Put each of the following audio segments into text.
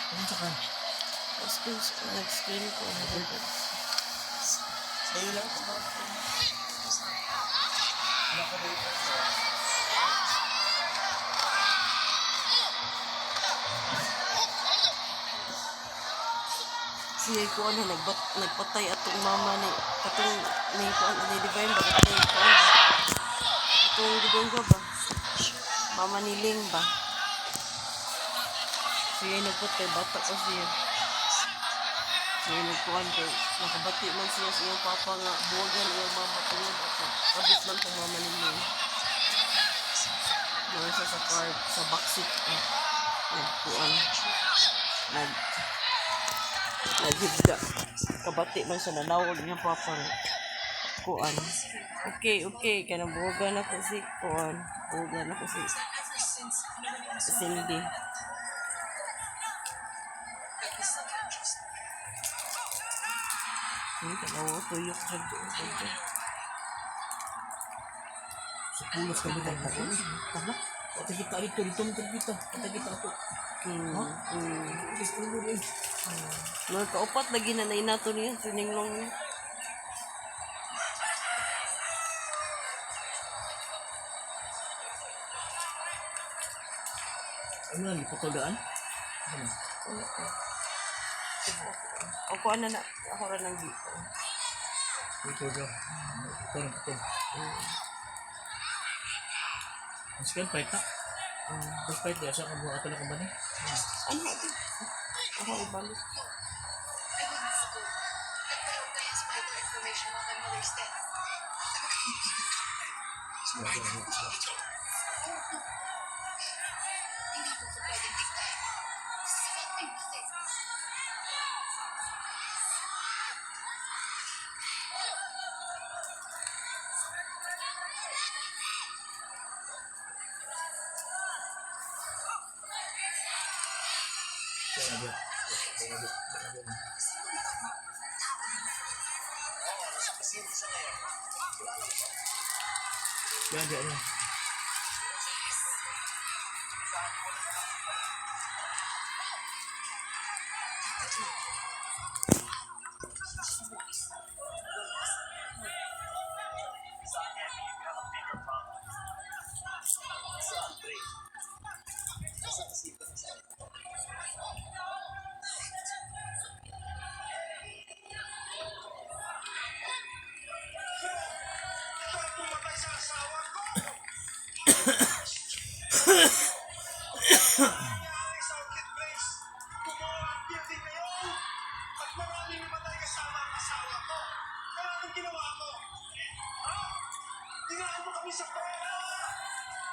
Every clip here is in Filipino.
Ano sa kan? Nag-screen ko. Sa'yo lang. Wala ka dito. Siya ko ano, nagpatay atong mama ni katong may ko ano ni Divine ba katong ko ano. Katong Divine ko ba? Mama ni Ling ba? Siya nagpatay bata pa siya. Siya nagkuhan kay nakabati man siya sa iyang papa nga buwagan iyang mama tungod at kabit man tong mama ni Ling. Doon siya sa car, sa backseat. Nagkuhan. Naghigda. Kabati man siya nanawag niya papa. Kuan. Okay. Kanang buwagan ako si Kuan. Buwagan ako si Cindy. Tanaw, tuyok sa doon. Sa pulos kami tayo na. Tama? Pati kita dito. Dito mo kita. Pati kita ako. Kaupat lagi na nainato niya. Sininglong niya. Ano na? Lipotodaan? Ako ano na. Ako rin ang dito. Lipotodaan. Ito. Mas kayo, fight na. Mas fight niya. Siya kung buka ito na kung ba niya? Ano ito? Ako ibalik. Yan. Tinaan mo kami sa pera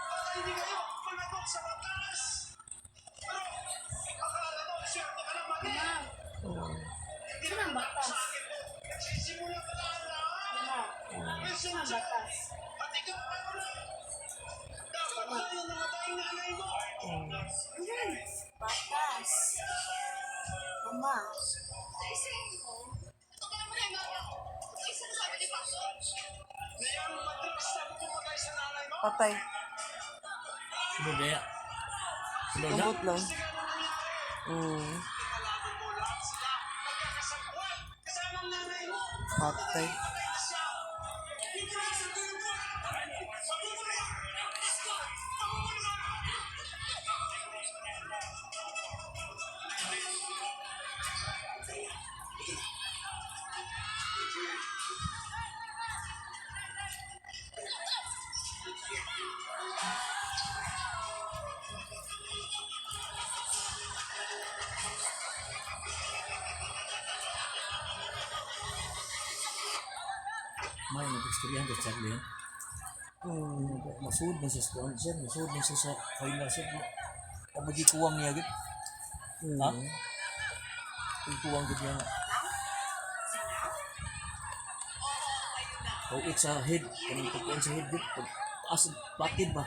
para hindi kayo managot sa batas. Pero, akala mo, swerte ka naman eh. Hindi naman batas sa akin mo. Nagsisimula ka na ang lahat. Sino ang batas? At ikaw, ano na? Dapat tayo namatay ang nanay mo. Batas. Mama. Ngayong madrugs na pumatay sa nanay mo. Patay. Sino kaya? Sino na? Tubot lang. Kalaban mo lahat sila. Magkakasagwan. Kasama ang nanay mo. Patay. Patay na siya. May nag-istoryahan sa Charlie yan. Masuod man siya sa kuwan siya. Masuod man siya sa final siya. Ang magikuwang niya agad. Ha? Ang kuwang agad niya nga. Pag sa head. Kanang pagkuhan sa head. Taas platid ba?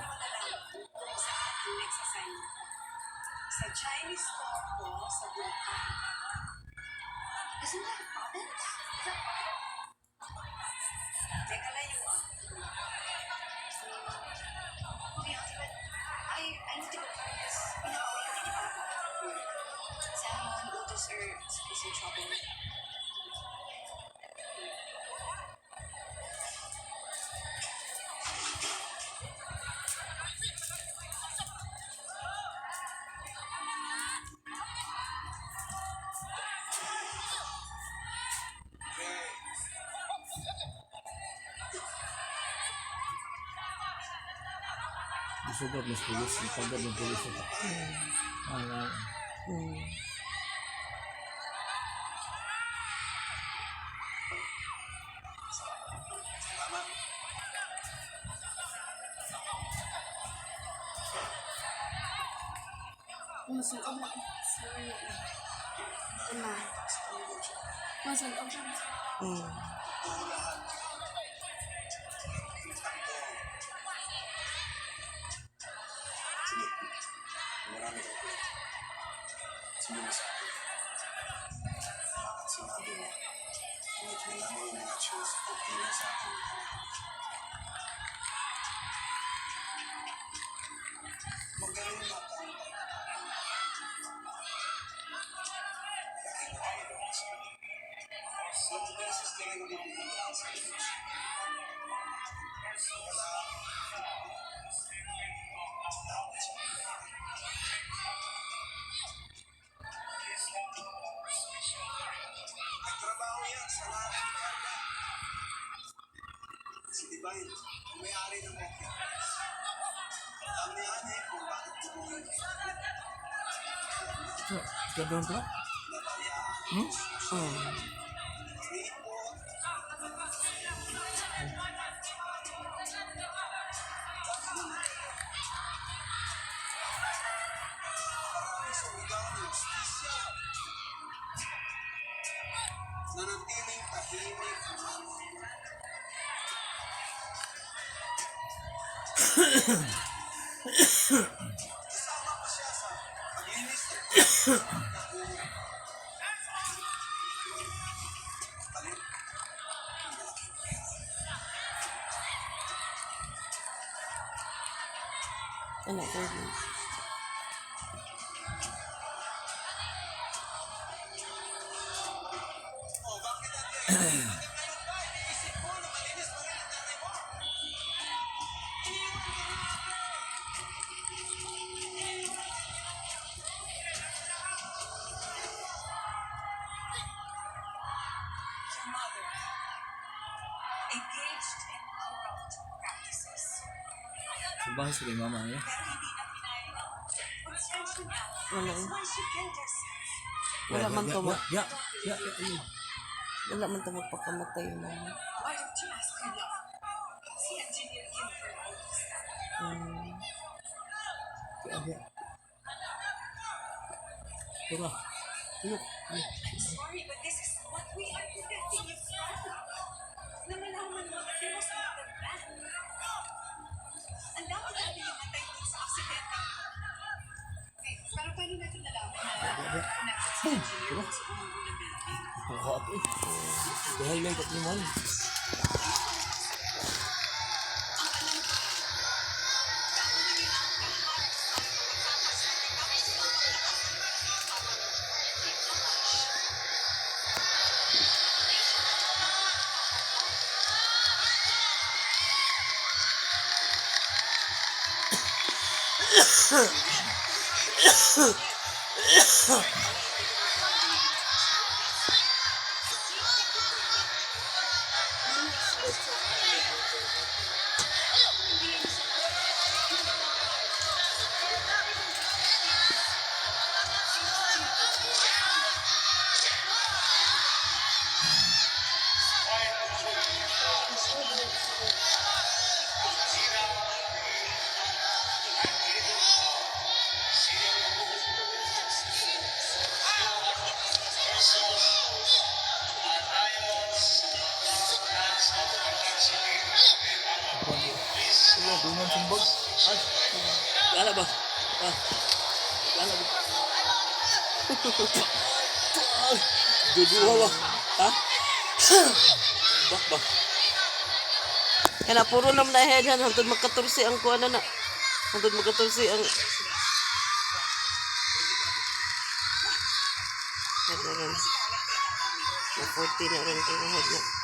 Sa Chinese store ko sa Bulacan. Isn't that a province? Teka layuan. To be honest, but I need to go because pinaka-uwi ko ni Papa. Sabi is in trouble. Isugat mas pulis, ipagad ng pulis ito. Masal ako na. Sorry. Ano? Masal ako na. Sige. Marami kang kulit. Sumuli sa akin. At sinabi mo, ngunit wala mo yung mga choose pagpili sa akin. Magaling na tayo. Laki na tayo doon sa akin. Ilang beses na rin napupunta ang sa iyo. Wala. Tawad sa akin. Nagtrabaho yan sa lahat ni Carla. Si Divine, ang may-ari ng Mokyo. Alam ni Ane kung bakit tumuloy. Ika doon ka? Nanatiling tahimik ang mama. Kasama pa siya sa paglinis ng nakuha. Palit ng malaking pera. Ano ko? Oh, bakit ate? Hanggang ngayon ba, iniisip mo na malinis pa rin ang nanay mo? Iniwan ka na ate! Your mother engaged in corrupt practices. Sa bahay sa kay mama niya. Pero hindi na pinayag ng konsensya niya. Wala. That's why she killed herself. Wala man to. Ya. Wala man to magpakamatay yung mama. Why don't you ask her now? Si Engineer Kim for all this time. Ya. Tara. Tulog. Sorry, but this is what we are protecting you from. Namalaman mo that there was another man. Ang dami-dami yung matay dun sa aksidente. Okay, pero pwede natin nalaman na connected sa engineer sa umuwi ng building. Buka ako eh. I-highlight at naman. Wala, dungan sumbag. Ay. Wala ba? Wala ba? Duduha ba? Ha? Bak. Kaya puro naman na head yan. Hantod magkatursi ang kuha na. Hantod magkatursi ang... Nadaran. Na 40 na rin kay mahal na.